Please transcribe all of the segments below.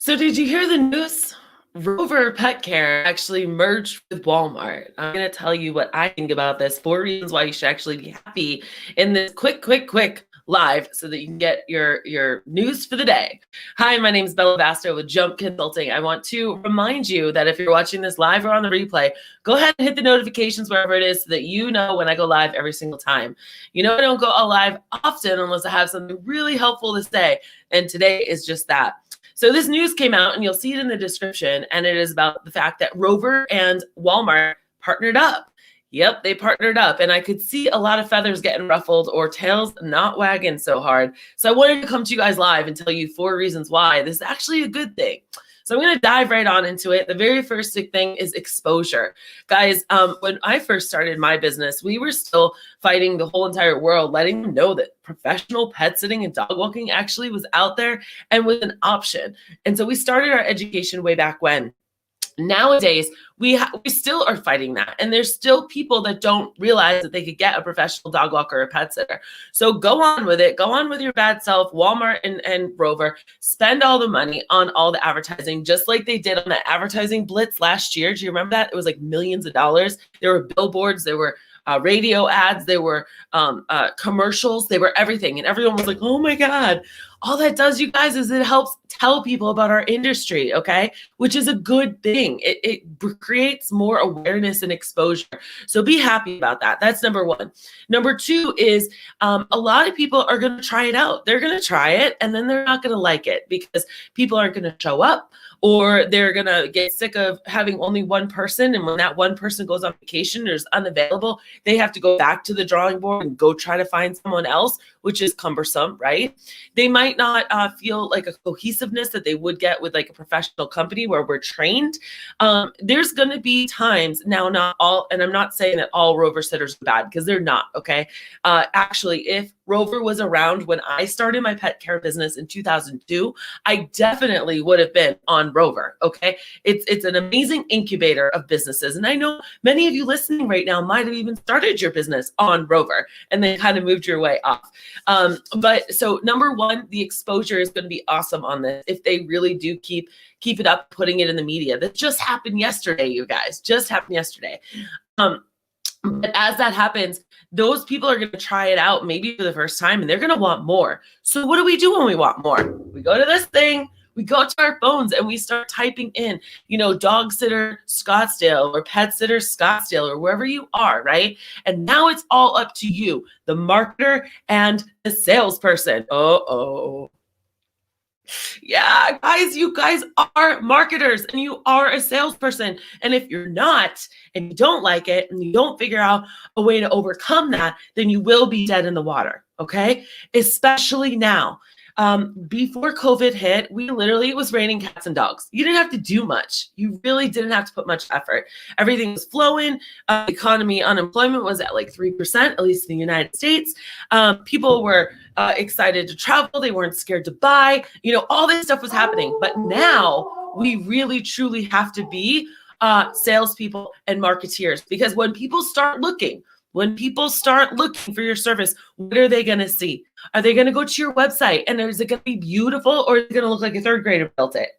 So did you hear the news? Rover Pet Care actually merged with Walmart. I'm going to tell you what I think about this. 4 reasons why you should actually be happy in this quick live so that you can get your news for the day. Hi, my name is Bella Basto with Jump Consulting. I want to remind you that if you're watching this live or on the replay, go ahead and hit the notifications wherever it is so that you know when I go live every single time. You know, I don't go live often unless I have something really helpful to say. And today is just that. So this news came out, and you'll see it in the description, and it is about the fact that Rover and Walmart partnered up. Yep, they partnered up, and I could see a lot of feathers getting ruffled or tails not wagging so hard. So I wanted to come to you guys live and tell you 4 reasons why this is actually a good thing. So I'm going to dive right on into it. The very first thing is exposure. Guys, when I first started my business, we were still fighting the whole entire world, letting them know that professional pet sitting and dog walking actually was out there and was an option. And so we started our education way back when. Nowadays, we still are fighting that. And there's still people that don't realize that they could get a professional dog walker or a pet sitter. So go on with it. Go on with your bad self. Walmart and Rover, spend all the money on all the advertising, just like they did on that advertising blitz last year. Do you remember that? It was like millions of dollars. There were billboards. There were radio ads. There were commercials. They were everything. And everyone was like, oh my God. All that does, you guys, is it helps tell people about our industry, okay? Which is a good thing. It creates more awareness and exposure. So be happy about that. That's number one. Number two is a lot of people are going to try it out. They're going to try it, and then they're not going to like it because people aren't going to show up, or they're going to get sick of having only one person. And when that one person goes on vacation or is unavailable, they have to go back to the drawing board and go try to find someone else, which is cumbersome, right? They might not feel like a cohesiveness that they would get with like a professional company where we're trained. There's going to be times now, not all, and I'm not saying that all Rover sitters are bad because they're not, okay? Actually, if Rover was around when I started my pet care business in 2002, I definitely would have been on Rover, okay? It's an amazing incubator of businesses. And I know many of you listening right now might have even started your business on Rover and then kind of moved your way off. But so number one, the exposure is going to be awesome on this if they really do keep it up, putting it in the media. That just happened yesterday, you guys, just happened yesterday. But as that happens, those people are going to try it out maybe for the first time, and they're going to want more. So what do we do when we want more? We go to this thing, we go to our phones, and we start typing in, dog sitter Scottsdale or pet sitter Scottsdale or wherever you are, right? And now it's all up to you, the marketer and the salesperson. Oh. Yeah, guys, you guys are marketers and you are a salesperson. And if you're not, and you don't like it, and you don't figure out a way to overcome that, then you will be dead in the water, okay? Especially now. Before COVID hit, it was raining cats and dogs. You didn't have to do much. You really didn't have to put much effort. Everything was flowing. Unemployment was at like 3%, at least in the United States. People were excited to travel. They weren't scared to buy. All this stuff was happening. But now we really, truly have to be salespeople and marketeers, because when people start looking for your service, what are they going to see? Are they going to go to your website and is it going to be beautiful, or is it going to look like a third grader built it?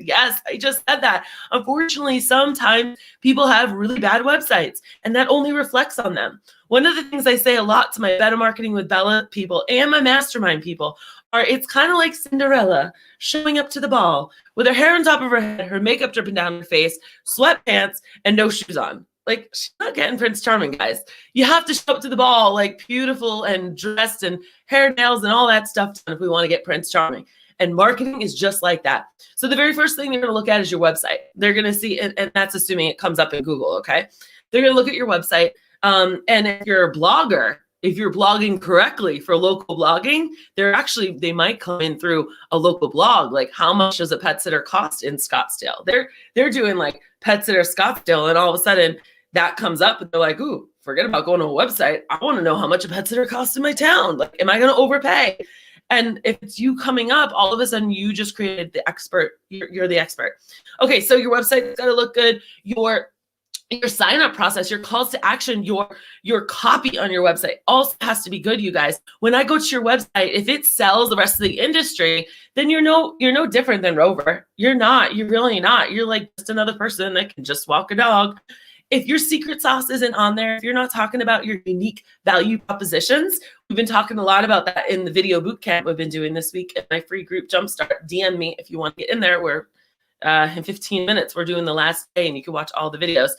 Yes, I just said that. Unfortunately, sometimes people have really bad websites, and that only reflects on them. One of the things I say a lot to my Beta Marketing with Bella people and my mastermind people are, it's kind of like Cinderella showing up to the ball with her hair on top of her head, her makeup dripping down her face, sweatpants, and no shoes on. Like, she's not getting Prince Charming, guys. You have to show up to the ball like beautiful and dressed and hair, nails, and all that stuff done if we want to get Prince Charming. And marketing is just like that. So the very first thing they're going to look at is your website. They're going to see, and that's assuming it comes up in Google, okay? They're going to look at your website. And if you're a blogger, if you're blogging correctly for local blogging, they might come in through a local blog. Like, how much does a pet sitter cost in Scottsdale? They're doing like pet sitter Scottsdale, and all of a sudden that comes up, and they're like, ooh, forget about going to a website. I want to know how much a pet sitter costs in my town. Like, am I going to overpay? And if it's you coming up, all of a sudden you just created the expert. You're the expert. Okay, so your website's got to look good. Your your sign up process, your calls to action, your copy on your website also has to be good, you guys. When I go to your website, if it sells the rest of the industry, then you're no different than Rover. You're not. You're really not. You're like just another person that can just walk a dog. If your secret sauce isn't on there, if you're not talking about your unique value propositions, we've been talking a lot about that in the video bootcamp we've been doing this week in my free group Jumpstart. DM me if you want to get in there. We're in 15 minutes, we're doing the last day, and you can watch all the videos.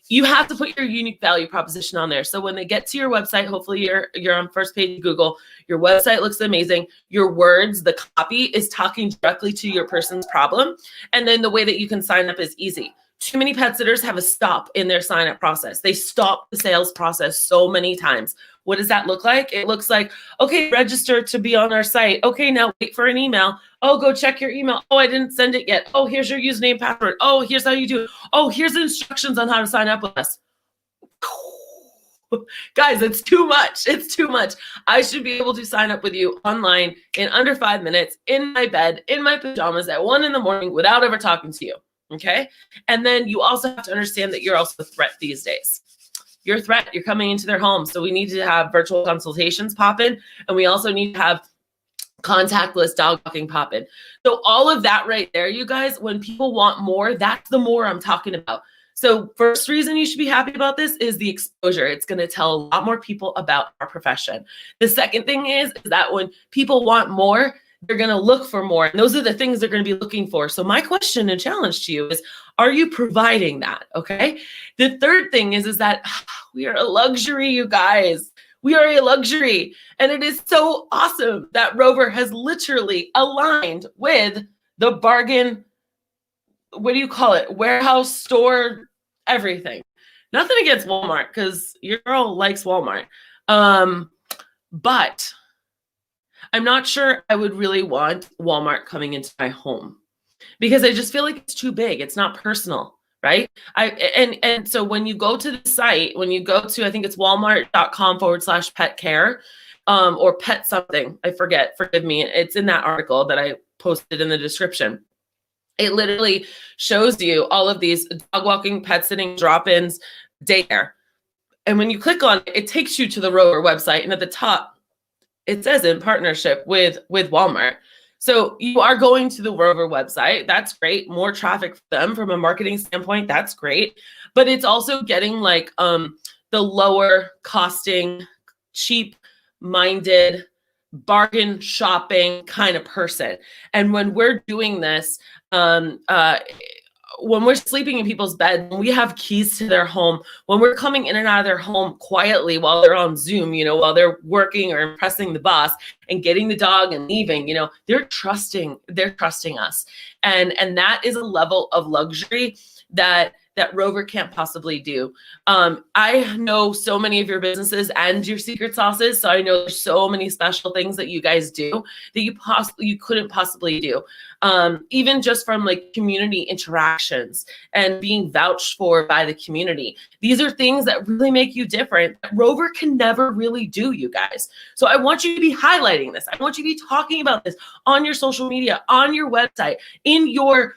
You have to put your unique value proposition on there. So when they get to your website, hopefully you're on first page of Google, your website looks amazing. Your words, the copy is talking directly to your person's problem. And then the way that you can sign up is easy. Too many pet sitters have a stop in their sign up process. They stop the sales process so many times. What does that look like? It looks like, okay, register to be on our site. Okay, now wait for an email. Oh, go check your email. Oh, I didn't send it yet. Oh, here's your username, password. Oh, here's how you do it. Oh, here's the instructions on how to sign up with us. Guys, it's too much. It's too much. I should be able to sign up with you online in under 5 minutes in my bed, in my pajamas at 1 a.m. without ever talking to you. Okay. And then you also have to understand that you're also a threat these days. You're a threat. You're coming into their home. So we need to have virtual consultations pop in. And we also need to have contactless dog walking pop in. So all of that right there, you guys, when people want more, that's the more I'm talking about. So first reason you should be happy about this is the exposure. It's going to tell a lot more people about our profession. The second thing is that when people want more, they're going to look for more. And those are the things they're going to be looking for. So my question and challenge to you is, are you providing that? Okay. The third thing is that we are a luxury, you guys. We are a luxury. And it is so awesome that Rover has literally aligned with the bargain, what do you call it? Warehouse, store, everything. Nothing against Walmart, because your girl likes Walmart. But I'm not sure I would really want Walmart coming into my home, because I just feel like it's too big. It's not personal, right? And so when you go to the site, when you go to, I think it's walmart.com/pet care, or pet something, I forget, forgive me. It's in that article that I posted in the description. It literally shows you all of these dog walking, pet sitting, drop-ins, daycare. And when you click on it, it takes you to the Rover website. And at the top, it says in partnership with Walmart. So you are going to the Rover website. That's great. More traffic for them from a marketing standpoint. That's great. But it's also getting like the lower costing, cheap minded, bargain shopping kind of person. And when we're doing this, when we're sleeping in people's bed, when we have keys to their home, when we're coming in and out of their home quietly while they're on Zoom, while they're working or impressing the boss and getting the dog and leaving, they're trusting us. And that is a level of luxury that Rover can't possibly do. I know so many of your businesses and your secret sauces. So I know there's so many special things that you guys do that you couldn't possibly do. Even just from like community interactions and being vouched for by the community. These are things that really make you different that Rover can never really do, you guys. So I want you to be highlighting this. I want you to be talking about this on your social media, on your website, in your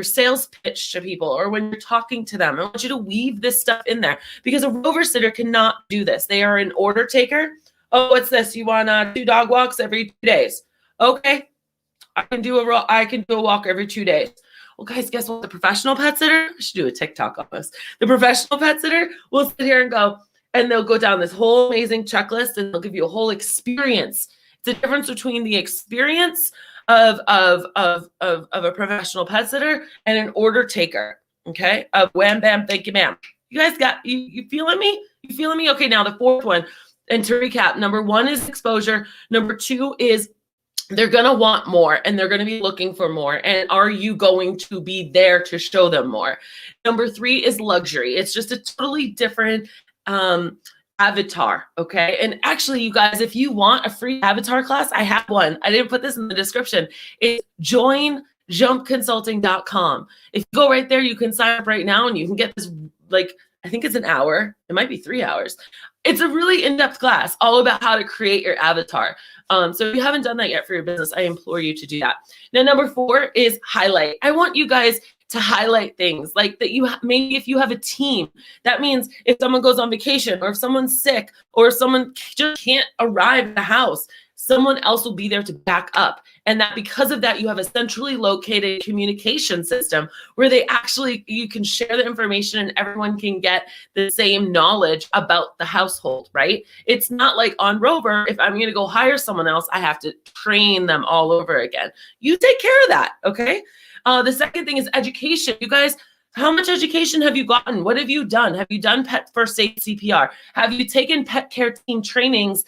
sales pitch to people, or when you're talking to them. I want you to weave this stuff in there, because a Rover sitter cannot do this. They are an order taker. Oh, what's this? You want 2 dog walks every 2 days? Okay, I can do a walk every 2 days. Well, guys, guess what? The professional pet sitter, I should do a TikTok on this. The professional pet sitter will sit here and they'll go down this whole amazing checklist, and they'll give you a whole experience. It's the difference between the experience of a professional pet sitter and an order taker. Okay. Of wham, bam, thank you, ma'am. You guys you feeling me? You feeling me? Okay. Now the fourth one, and to recap, number 1 is exposure. Number 2 is they're going to want more, and they're going to be looking for more. And are you going to be there to show them more? Number 3 is luxury. It's just a totally different, avatar. Okay. And actually, you guys, if you want a free avatar class, I have one. I didn't put this in the description. It's joinjumpconsulting.com. If you go right there, you can sign up right now and you can get this, like, I think it's an hour. It might be 3 hours. It's a really in-depth class all about how to create your avatar. So if you haven't done that yet for your business, I implore you to do that. Now, number 4 is highlight. I want you guys to highlight things like that. Maybe if you have a team, that means if someone goes on vacation or if someone's sick or if someone just can't arrive at the house, someone else will be there to back up. And that because of that, you have a centrally located communication system where you can share the information and everyone can get the same knowledge about the household, right? It's not like on Rover, if I'm going to go hire someone else, I have to train them all over again. You take care of that, okay? The second thing is education. You guys, how much education have you gotten? What have you done? Have you done pet first aid CPR? Have you taken pet care team trainings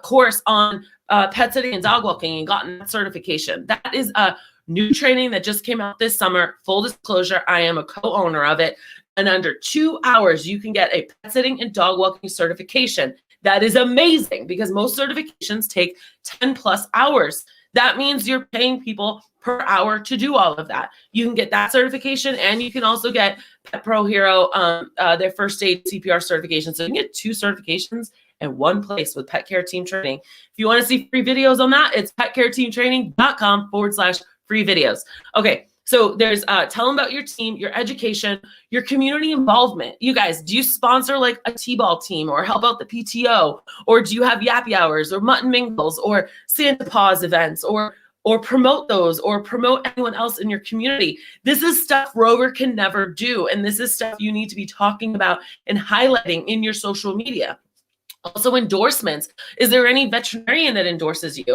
course on pet sitting and dog walking and gotten that certification? That is a new training that just came out this summer. Full disclosure, I am a co-owner of it. And under 2 hours, you can get a pet sitting and dog walking certification. That is amazing because most certifications take 10 plus hours. That means you're paying people per hour to do all of that. You can get that certification, and you can also get Pet Pro Hero, their first aid CPR certification. So you can get 2 certifications in one place with Pet Care Team Training. If you want to see free videos on that, it's petcareteamtraining.com/free videos. Okay, so there's tell them about your team, your education, your community involvement. You guys, do you sponsor like a T-ball team or help out the PTO? Or do you have yappy hours or mutton mingles or Santa Paws events or promote those or promote anyone else in your community? This is stuff Rover can never do. And this is stuff you need to be talking about and highlighting in your social media. Also, endorsements. Is there any veterinarian that endorses you?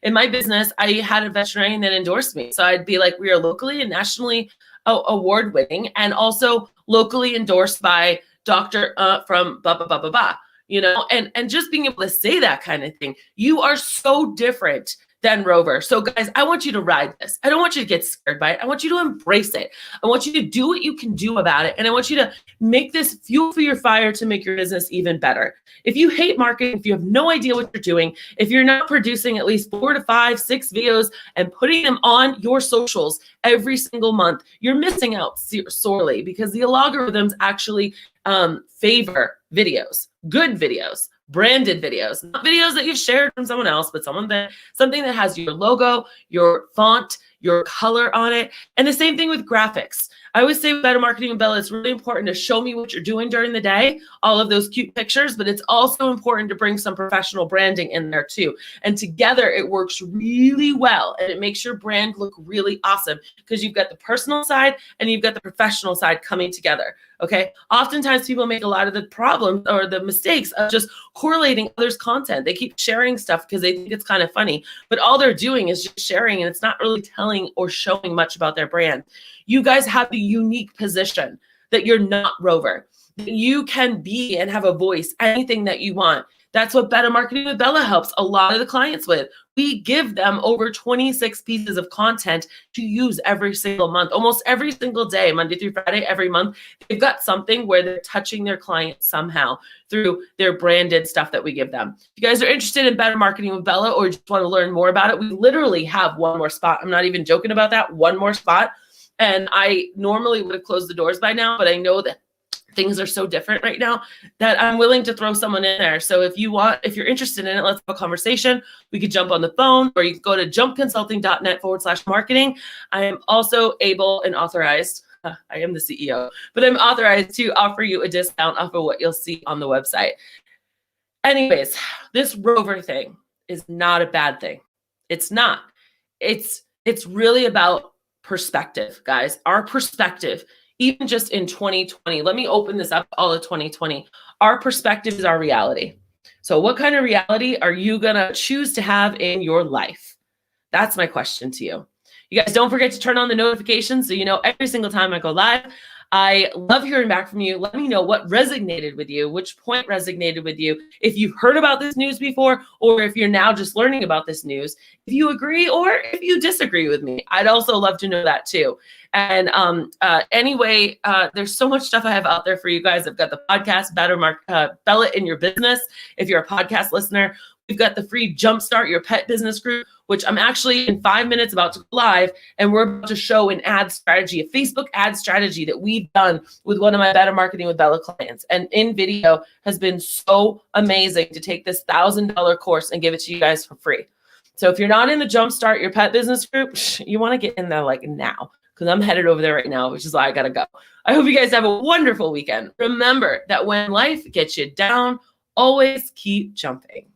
In my business, I had a veterinarian that endorsed me. So I'd be like, we are locally and nationally award winning and also locally endorsed by Dr. From blah, blah, blah, blah, blah, and just being able to say that kind of thing. You are so different than Rover. So guys, I want you to ride this. I don't want you to get scared by it. I want you to embrace it. I want you to do what you can do about it. And I want you to make this fuel for your fire to make your business even better. If you hate marketing, if you have no idea what you're doing, if you're not producing at least 4 to 5, 6 videos and putting them on your socials every single month, you're missing out sorely because the algorithms actually favor videos, good videos, branded videos, not videos that you've shared from someone else, but something that has your logo, your font, your color on it. And the same thing with graphics. I always say with Better Marketing with Bella, it's really important to show me what you're doing during the day, all of those cute pictures, but it's also important to bring some professional branding in there too. And together it works really well and it makes your brand look really awesome because you've got the personal side and you've got the professional side coming together. Okay. Oftentimes people make a lot of the problems or the mistakes of just correlating others' content. They keep sharing stuff because they think it's kind of funny, but all they're doing is just sharing and it's not really telling or showing much about their brand. You guys have the unique position that you're not Rover. You can be and have a voice, anything that you want. That's what Better Marketing with Bella helps a lot of the clients with. We give them over 26 pieces of content to use every single month, almost every single day, Monday through Friday, every month. They've got something where they're touching their client somehow through their branded stuff that we give them. If you guys are interested in Better Marketing with Bella or just want to learn more about it, we literally have one more spot. I'm not even joking about that, one more spot. And I normally would have closed the doors by now, but I know that things are so different right now that I'm willing to throw someone in there. So if you're interested in it, let's have a conversation. We could jump on the phone or you can go to jumpconsulting.net/marketing. I am also able and authorized, I am the CEO, but I'm authorized to offer you a discount off of what you'll see on the website. Anyways, this Rover thing is not a bad thing. It's not. It's really about perspective, guys. Our perspective, even just in 2020, let me open this up all of 2020. Our perspective is our reality. So what kind of reality are you going to choose to have in your life? That's my question to you. You guys don't forget to turn on the notifications so you know every single time I go live. I love hearing back from you. Let me know what resonated with you, which point resonated with you. If you've heard about this news before, or if you're now just learning about this news, if you agree or if you disagree with me, I'd also love to know that too. And anyway, there's so much stuff I have out there for you guys. I've got the podcast, Bella in Your Business. If you're a podcast listener, we've got the free Jumpstart Your Pet Business group, which I'm actually in 5 minutes about to go live. And we're about to show an ad strategy, a Facebook ad strategy that we've done with one of my Better Marketing with Bella clients. And in video has been so amazing to take this $1,000 course and give it to you guys for free. So if you're not in the Jumpstart Your Pet Business group, you want to get in there like now. because I'm headed over there right now, which is why I got to go. I hope you guys have a wonderful weekend. Remember that when life gets you down, always keep jumping.